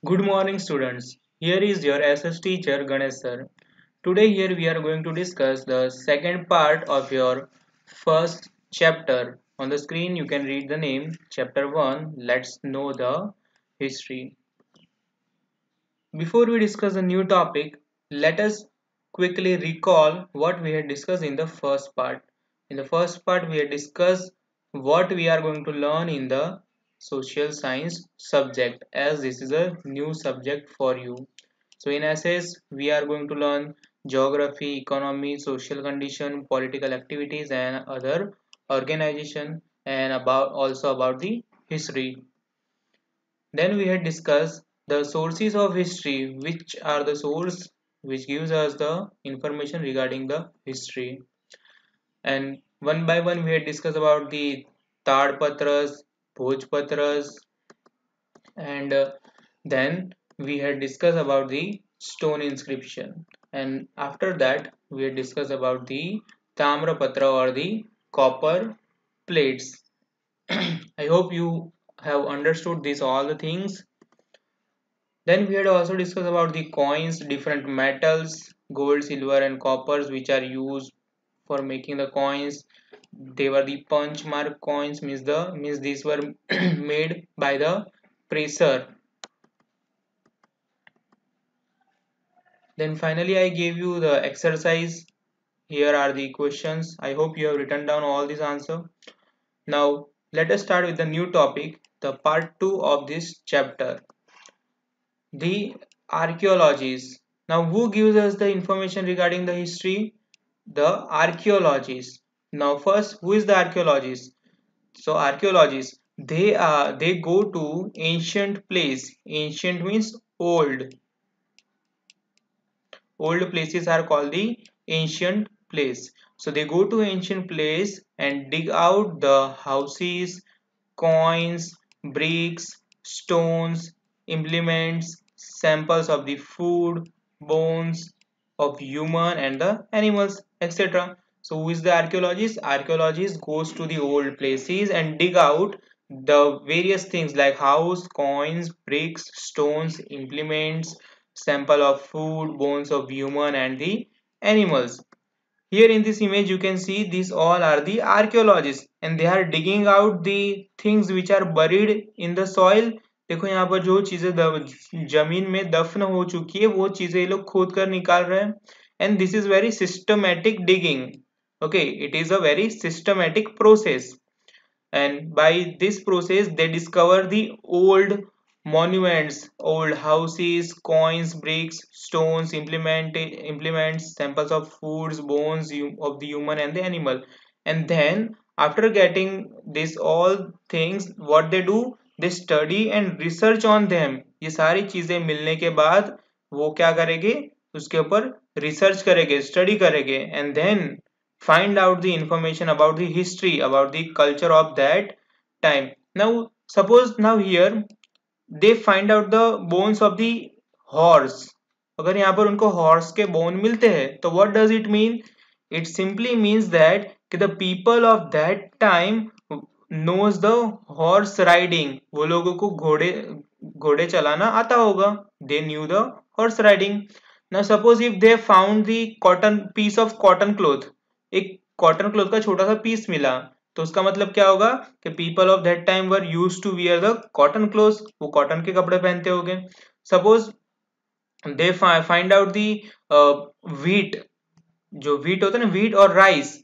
Good morning, students. Here is your SS teacher Ganesh sir. Today here we are going to discuss the second part of your first chapter. On the screen you can read the name chapter 1. Let's know the history. Before we discuss a new topic, let us quickly recall what we had discussed in the first part. In the first part, we had discussed what we are going to learn in the social science subject, as this is a new subject for you. So in SS, we are going to learn geography, economy, social condition, political activities and other organization, and also about the history. Then we had discussed the sources of history, which are the source which gives us the information regarding the history. And one by one we had discussed about the Tadpatras, Bhojpatras, and then we had discussed about the stone inscription. And after that we had discussed about the Tamrapatra or the copper plates. I hope you have understood these all the things. Then we had also discussed about the coins, different metals, gold, silver and coppers which are used for making the coins. They were the punch mark coins, means these were made by the presser. Then finally I gave you the exercise. Here are the questions. I hope you have written down all these answers. Now let us start with the new topic, the part 2 of this chapter. The archaeologists. Now, who gives us the information regarding the history? The archaeologists. Now, first, who is the archaeologist? So, archaeologists they go to ancient place. Ancient means old. Old places are called the ancient place. So, they go to ancient place and dig out the houses, coins, bricks, stones, implements, samples of the food, bones of human and the animals, etc. So who is the archaeologist? Archaeologist goes to the old places and dig out the various things like house, coins, bricks, stones, implements, sample of food, bones of human and the animals. Here in this image you can see these all are the archaeologists and they are digging out the things which are buried in the soil. देखो यहाँ पर जो चीजें जमीन में दफन हो चुकी है वो चीजें ये लोग खोद कर निकाल रहे हैं. And this is very systematic digging. Okay, it is a very systematic process. And by this process they discover the old monuments, old houses, coins, bricks, stones, implements, samples of foods, bones of the human and the animal. And then after getting this all things, what they do, they study and research on them. ये सारी चीजें मिलने के बाद वो क्या करेंगे, उसके ऊपर रिसर्च करेंगे, स्टडी करेंगे, and then find out the information about the history, about the culture of that time. Now suppose now here they find out the bones of the horse. अगर यहाँ पर उनको horse के bone मिलते हैं तो what does it mean? It simply means that the people of that time knows the horse riding. वो लोगों को घोड़े घोड़े चलाना आता होगा. They knew the horse riding. Now suppose if they found the cotton piece of cotton cloth, एक cotton cloth का छोटा सा पीस मिला, तो उसका मतलब क्या होगा कि people of that time were used to wear the cotton clothes, वो कॉटन के कपड़े पहनते होंगे. Suppose they find out the wheat, जो व्हीट होता है ना, व्हीट और राइस,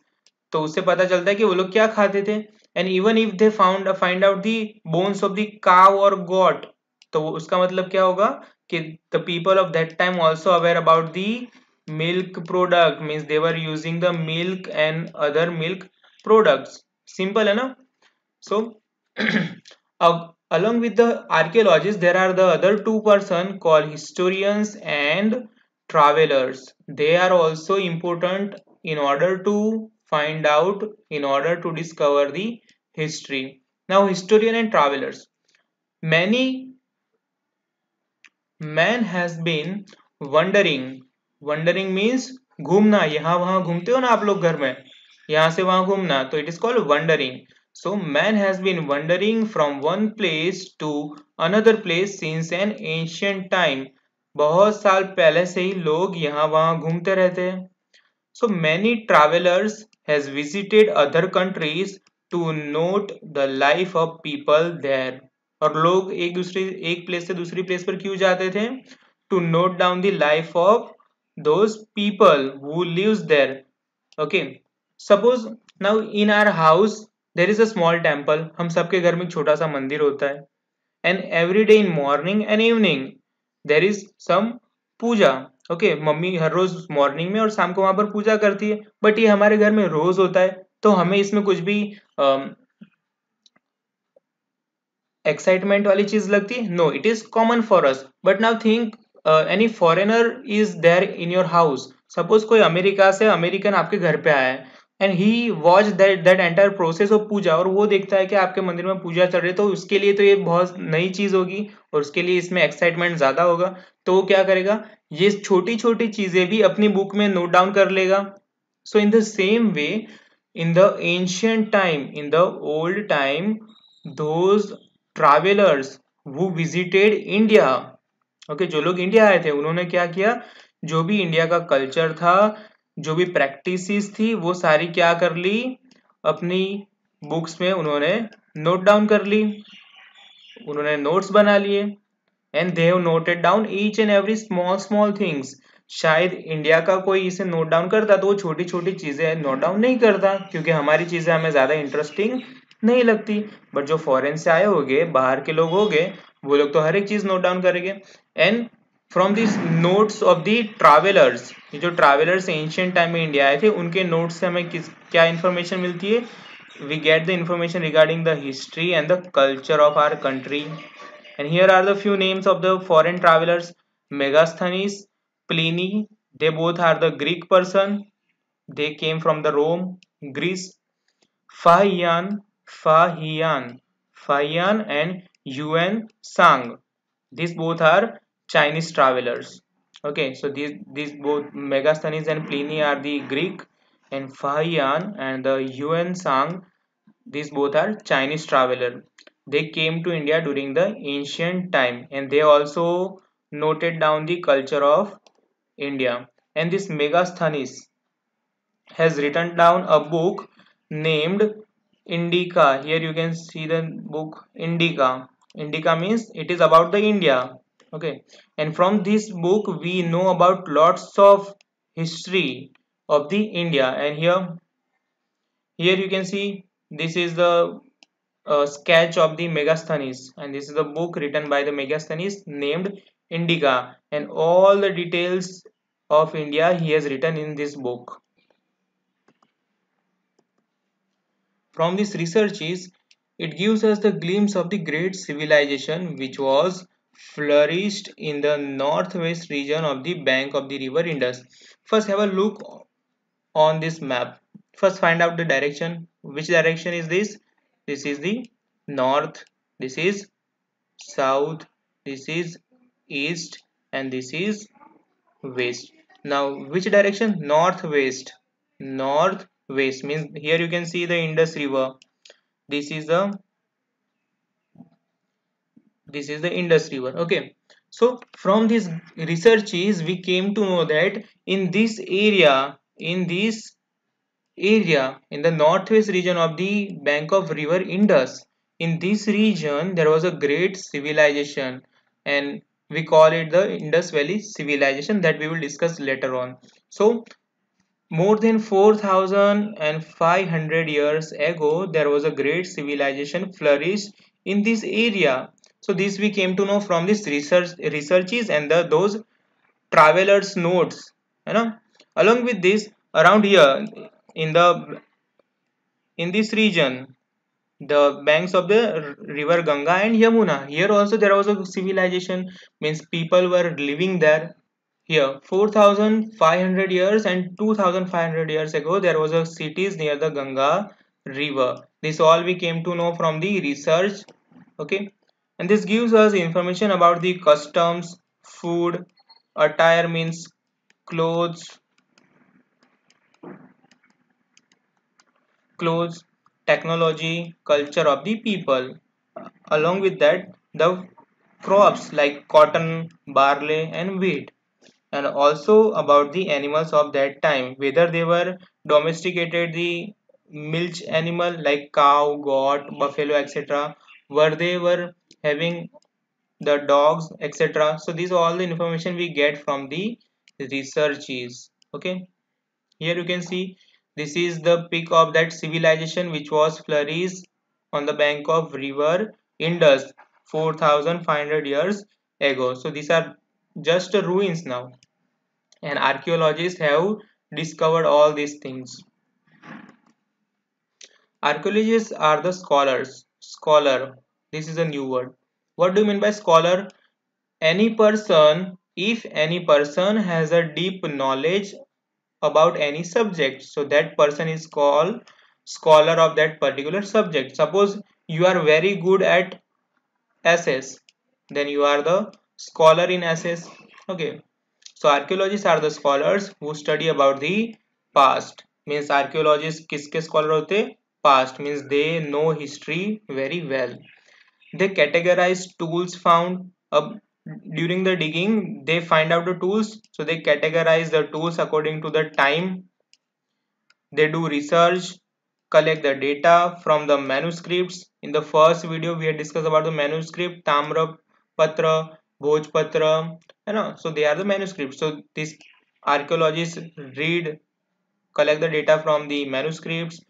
तो उससे पता चलता है कि वो लोग क्या खाते थे. And even if they find out the bones of the काव और गॉट, तो उसका मतलब क्या होगा कि the people of that time also aware about the milk product, means they were using the milk and other milk products. Simple है ना. So along with the archaeologists there are the other two person called historians and travelers. They are also important in order to find out, in order to discover the history. Now historian and travelers, many man has been wandering. Wondering means घूमना, यहाँ वहां घूमते हो ना आप लोग घर में, यहाँ से वहां घूमना, तो it is called wondering. So man has been wandering from one place to another place since an ancient time. बहुत साल पहले से ही लोग यहाँ वहाँ घूमते रहते हैं. So many travelers has visited other countries to note the life of people there. और लोग एक प्लेस से दूसरी प्लेस पर क्यों जाते थे? To note down the life of those people who lives there. Okay. Suppose now in our house there is a small temple. हम सबके घर में एक छोटा सा मंदिर होता है. And every day in morning and evening there is some puja. Okay mummy हर रोज मॉर्निंग में और शाम को वहां पर पूजा करती है. बट ये हमारे घर में रोज होता है तो हमें इसमें कुछ भी एक्साइटमेंट वाली चीज लगती है. No, it is common for us. But now think any foreigner is there in your house. Suppose कोई अमेरिका से अमेरिकन आपके घर पे आया है and he watch that entire process of puja, और वो देखता है कि आपके मंदिर में पूजा चल रही है, तो उसके लिए तो ये बहुत नई चीज होगी और उसके लिए इसमें एक्साइटमेंट ज्यादा होगा. तो वो क्या करेगा, ये छोटी छोटी चीजें भी अपनी बुक में नोट डाउन कर लेगा. So in the same way, in the ancient time, in the old time, those travelers who visited India, okay जो लोग इंडिया आए थे उन्होंने क्या किया, जो भी इंडिया का कल्चर था, जो भी प्रैक्टिसेस थी, वो सारी क्या कर ली, अपनी बुक्स में उन्होंने नोट डाउन कर ली, उन्होंने नोट्स बना लिए. And they have noted down each and every small small things. शायद इंडिया का कोई इसे नोट डाउन करता तो वो छोटी छोटी चीजें नोट डाउन नहीं करता, क्योंकि हमारी चीजें हमें ज्यादा इंटरेस्टिंग नहीं लगती. बट जो फॉरेन से आए होंगे, बाहर के लोग होंगे, वो लोग तो हर एक चीज नोट डाउन करेंगे. And from this notes of the travellers, ये जो ट्रैवलर्स एंशिएंट टाइम में इंडिया आए थे उनके नोट्स से हमें क्या इंफॉर्मेशन मिलती है? We get the information regarding the history and the culture of our country. And here are the few names of the foreign travelers. Megasthenes, Pliny, they both are the Greek person. They came from the Rome, Greece. Fahian and Yuan Sang. These both are Chinese travelers. Okay, so these both Megasthenes and Pliny are the Greek, and Fahian and the Yuan Sang, these both are Chinese traveler. They came to India during the ancient time and they also noted down the culture of India. And this Megasthenes has written down a book named Indica. Here you can see the book Indica. Indica means it is about the India. Okay, and from this book we know about lots of history of the India. And here you can see this is the sketch of the Megasthenes, and this is the book written by the Megasthenes named Indica, and all the details of India he has written in this book. From these researches, it gives us the glimpse of the great civilization which was flourished in the northwest region of the bank of the river Indus. First have a look on this map. First find out the direction. Which direction is this? This is the north, this is south, this is east, and this is west. Now which direction? Northwest. Northwest means here you can see the Indus river. This is the Indus river. Okay, so from these researches we came to know that in this area, in the northwest region of the bank of river Indus, in this region there was a great civilization, and we call it the Indus Valley civilization, that we will discuss later on. So more than 4,500 years ago there was a great civilization flourished in this area. So this we came to know from this researches and those travelers notes, you know. Along with this, around here in the in this region, the banks of the river Ganga and Yamuna, here also there was a civilization, means people were living there. Here 4,500 years and 2,500 years ago there was a cities near the Ganga river. This all we came to know from the research. Okay, and this gives us information about the customs, food, attire means clothes, technology, culture of the people. Along with that, the crops like cotton, barley, and wheat, and also about the animals of that time, whether they were domesticated, the milch animal like cow, goat, buffalo, etc., were they were having the dogs, etc. So these are all the information we get from the researches. Okay, here you can see this is the peak of that civilization which was flourished on the bank of river Indus 4500 years ago. So these are just ruins now, and archaeologists have discovered all these things. Archaeologists are the scholars. Scholar, this is a new word. What do you mean by scholar? Any person, if any person has a deep knowledge about any subject, so that person is called scholar of that particular subject. Suppose you are very good at SS, then you are the scholar in SS. Okay, so archaeologists are the scholars who study about the past. Means archaeologists किसके scholar होते? Past means they know history very well. They categorize tools found during the digging. They find out the tools, so they categorize the tools according to the time. They do research, collect the data from the manuscripts. In the first video, we had discussed about the manuscript, Tamra Patra, Bhojpatra, so they are the manuscripts. So these archaeologists read, collect the data from the manuscripts,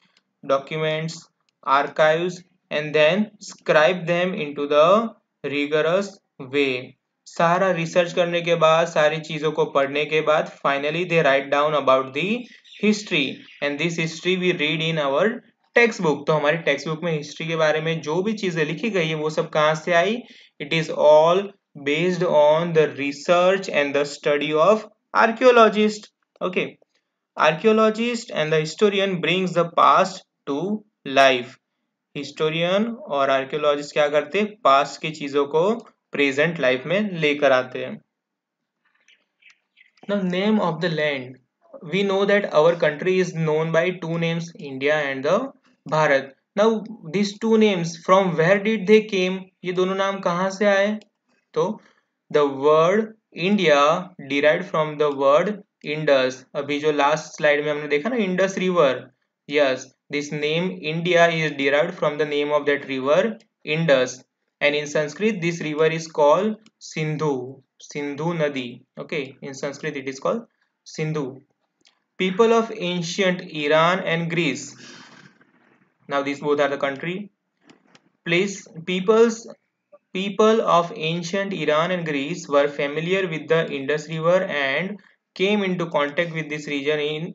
documents, archives, and then scribe them into the rigorous way. सारा research करने के बाद, सारी चीजों को पढ़ने के बाद, finally they write down about the history, and this history we read in our text book. तो हमारी टेक्स्ट बुक में हिस्ट्री के बारे में जो भी चीजें लिखी गई है वो सब कहाँ से आई? It is all based on the research and the study of archaeologist. Okay, archaeologist and the historian brings the past to life. Historian और आर्कियोलॉजिस्ट क्या करते? पास्ट की चीजों को प्रेजेंट लाइफ में लेकर आते हैं. Now, name of the land. We know that our country is known by two names, India and the Bharat. Now, these two names, from where did they came? ये दोनों नाम कहाँ से आए? तो the word India derived from the word Indus. अभी जो last slide में हमने देखा ना, Indus River. Yes, this name India is derived from the name of that river Indus. And in Sanskrit, this river is called Sindhu. Sindhu Nadi. Okay, in Sanskrit it is called Sindhu. People of ancient Iran and Greece. Now these both are the country. People of ancient Iran and Greece were familiar with the Indus River and came into contact with this region in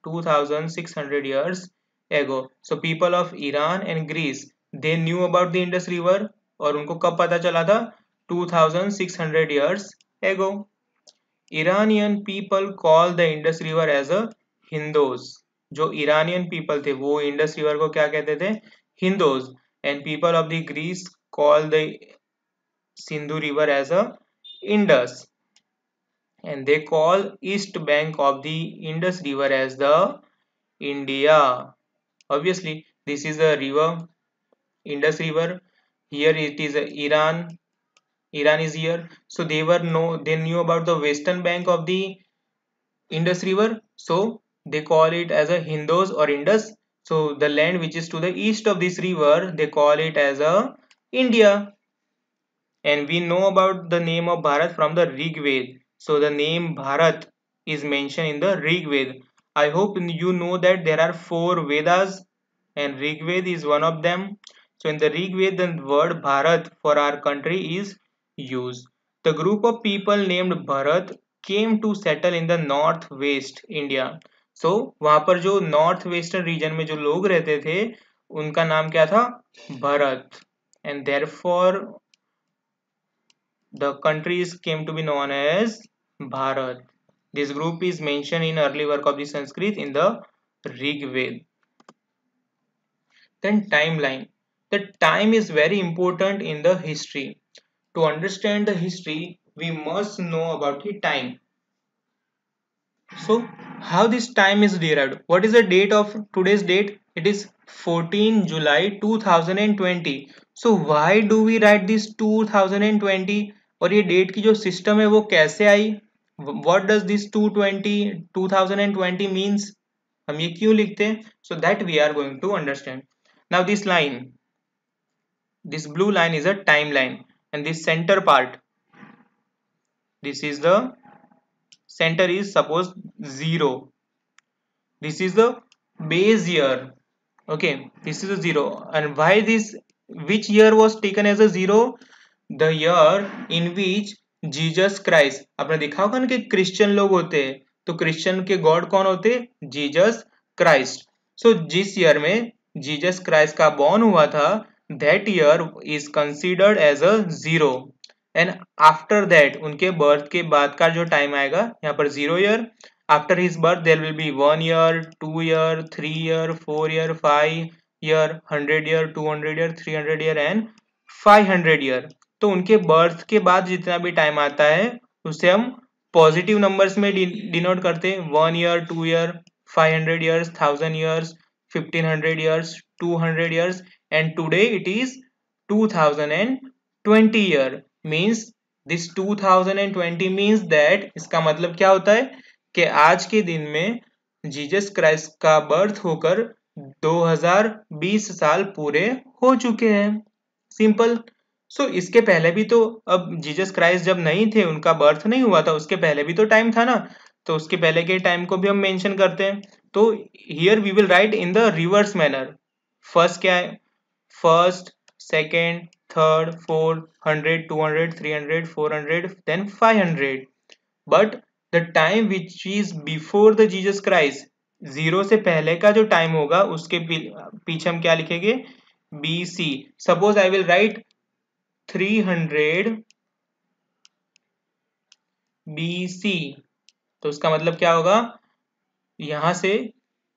2600 years ago. So people of Iran and Greece, they knew about the Indus River, और उनको कब पता चला था? 2600 years ago. Iranian people call the Indus River as a Hindus. जो Iranian people थे वो Indus River को क्या कहते थे? Hindus. And people of the Greece call the Sindhu River as a Indus. And they call east bank of the Indus River as the India. Obviously, this is a river, Indus River. Here it is Iran. Iran is here. So they knew about the western bank of the Indus River. So they call it as a Hindus or Indus. So the land which is to the east of this river, they call it as a India. And we know about the name of Bharat from the Rig Veda. So the name Bharat is mentioned in the Rig Veda. I hope you know that there are 4 Vedas and Rig Veda is one of them. So in the Rig Veda, the word Bharat for our country is used. The group of people named Bharat came to settle in the northwest India. So वहाँ पर जो north western region में जो लोग रहते थे उनका नाम क्या था? Bharat. And therefore the countries came to be known as Bharat. This group is mentioned in early work of the Sanskrit in the Rig Veda. Then timeline. The time is very important in the history. To understand the history, we must know about the time. So, how this time is derived? What is the date of today's date? It is 14 July 2020. So why do we write this 2020? और ये date की जो system है वो कैसे आई? What does this 2020 means? हम ये क्यों लिखते हैं? So that we are going to understand. Now this line, this blue line is a timeline, and this center part, this is the center is suppose 0. This is the base year. Okay, this is a 0. And why this, which year was taken as a 0? The year in which Jesus Christ, आपने देखा होगा ना कि Christian लोग होते हैं तो Christian के गॉड कौन होते हैं? Jesus Christ. सो जिस ईयर में जीसस क्राइस्ट का बॉर्न हुआ था, that year is considered as a 0. And after that, उनके बर्थ के बाद का जो टाइम आएगा यहाँ पर 0 year. After his birth, there will be 1 year, 2 year, 3 year, 4 year, 5 year, 100 year, 200 year, 300 year and 500 year. तो उनके बर्थ के बाद जितना भी टाइम आता है उसे हम पॉजिटिव नंबर्स में डिनोट करते हैं. 1 year, 2 year, 500 years, 1000 years, 1500 years, 200 years, and today it is 2020 year. Means this 2020 means that, इसका मतलब क्या होता है कि आज के दिन में जीसस क्राइस्ट का बर्थ होकर 2020 साल पूरे हो चुके हैं. सिंपल. सो इसके पहले भी तो, अब जीसस क्राइस्ट जब नहीं थे, उनका बर्थ नहीं हुआ था, उसके पहले भी तो टाइम था ना, तो उसके पहले के टाइम को भी हम मेंशन करते हैं. तो here we will write in the reverse manner. First क्या है? First, second, third, fourth, 100, 200, 300, 400, then 500. But the time which is before the Jesus Christ, 0 से पहले का जो टाइम होगा उसके पीछे हम क्या लिखेंगे? BC. Suppose I will write 300 BC. तो उसका मतलब क्या होगा? यहां से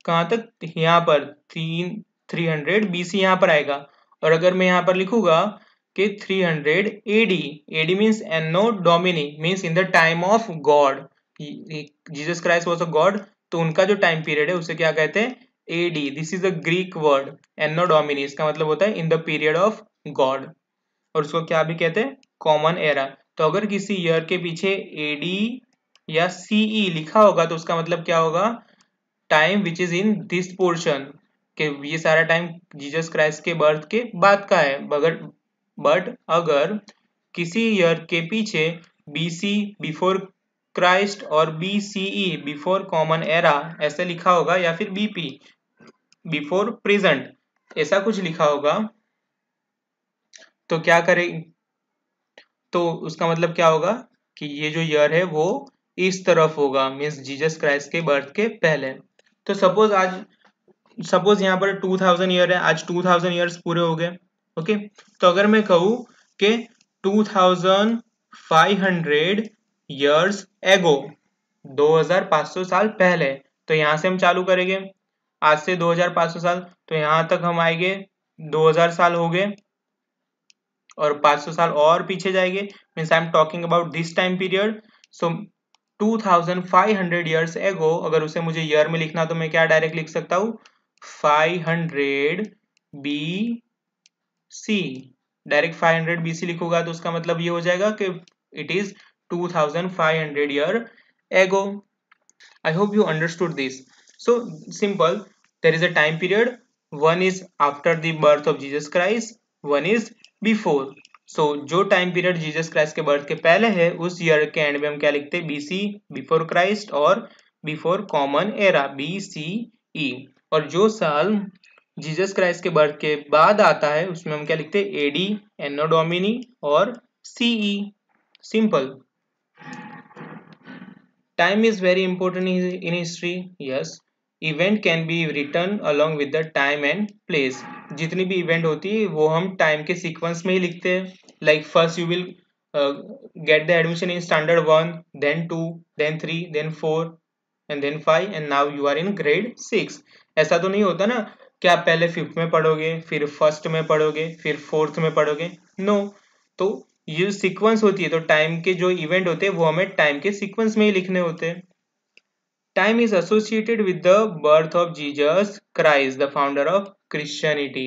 कहां तक? यहां पर 300 BC यहां पर आएगा. और अगर मैं यहां पर लिखूंगा कि 300 AD, AD means anno Domini, means in the time of God. Jesus Christ was a god, तो उनका जो टाइम पीरियड है उसे क्या कहते हैं? AD. This is a Greek word. Anno Domini, इसका मतलब होता है in the period of God. और उसको क्या भी कहते हैं? Common era. तो अगर किसी ईयर के पीछे AD या CE लिखा होगा तो उसका मतलब क्या होगा? Time which is in this portion, कि ये सारा टाइम जीसस क्राइस्ट के बर्थ के बाद का है. बट अगर किसी ईयर के पीछे BC बिफोर क्राइस्ट और BCE बिफोर कॉमन एरा ऐसे लिखा होगा, या फिर BP बिफोर प्रेजेंट ऐसा कुछ लिखा होगा, तो क्या करें? तो उसका मतलब क्या होगा कि ये जो ईयर है वो इस तरफ होगा, मीन्स जीसस क्राइस्ट के बर्थ के पहले. तो सपोज यहाँ पर 2000 ईयर है, आज 2000 ईयर्स पूरे हो गए. ओके, तो अगर मैं कहूँ कि 2500 ईयर्स एगो, 2500 साल पहले, तो यहाँ से हम चालू करेंगे. आज से 2500 साल, तो यहाँ तक हम आएंगे 2000 साल हो गए, और 500 साल और पीछे जाएंगे. Means I am talking about this time period. So 2500 years ago, अगर उसे मुझे ईयर में लिखना तो मैं क्या डायरेक्ट लिख सकता हूँ? 500 BC. डायरेक्ट 500 BC लिखूंगा तो उसका मतलब ये हो जाएगा कि it is 2500 year ago. I hope you understood this. So simple. There is a time period. One is after the birth of Jesus Christ. One is before. So जो time period Jesus Christ के birth के पहले है उस year के and में हम क्या लिखते हैं? BC बिफोर क्राइस्ट, और बिफोर कॉमन एरा BCE. और जो साल जीसस क्राइस्ट के बर्थ के बाद आता है उसमें हम क्या लिखते हैं? AD एनो डोमिनी और CE. Simple. Time is very important in history. Yes. Event can be written along with the time and place. जितनी भी इवेंट होती है वो हम टाइम के सीक्वेंस में ही लिखते हैं. Like first you will get the admission in standard 1, then 2, then 3, then 4, and then 5, and now you are in grade 6. ऐसा तो नहीं होता ना कि आप पहले 5th में पढ़ोगे, फिर 1st में पढ़ोगे, फिर 4th में पढ़ोगे. नो. तो ये सीक्वेंस होती है, तो टाइम के जो इवेंट होते हैं वो हमें टाइम के सीक्वेंस में ही लिखने होते हैं. Time is associated with the birth of Jesus Christ, the founder of Christianity.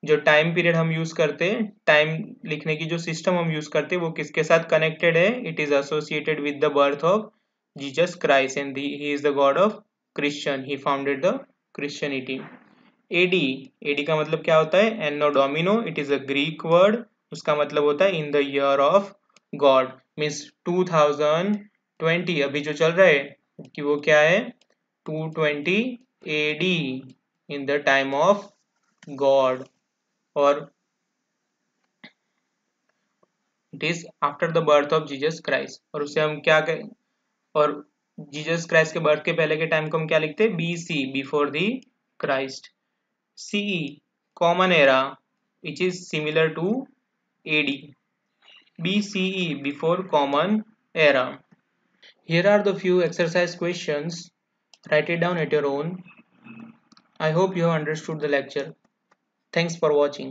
जो टाइम पीरियड हम यूज करते हैं, टाइम लिखने की जो सिस्टम हम यूज करते हैं वो किसके साथ कनेक्टेड है? It is associated with the birth of Jesus Christ and he is the God of Christian, he founded the Christianity. AD, AD का मतलब क्या होता है? Anno Domini, it is a Greek word, उसका मतलब होता है in the year of God, means 2020 अभी जो चल रहा है कि वो क्या है? 220 AD, in the time of God, और it is after the birth of Jesus Christ. और उसे हम क्या कहें? और जीसस क्राइस्ट के बर्थ के पहले के टाइम को हम क्या लिखते हैं? B C, before the Christ. C, common era, which is similar to AD. BCE, before common era. Here are the few exercise questions. Write it down at your own. I hope you have understood the lecture. Thanks for watching.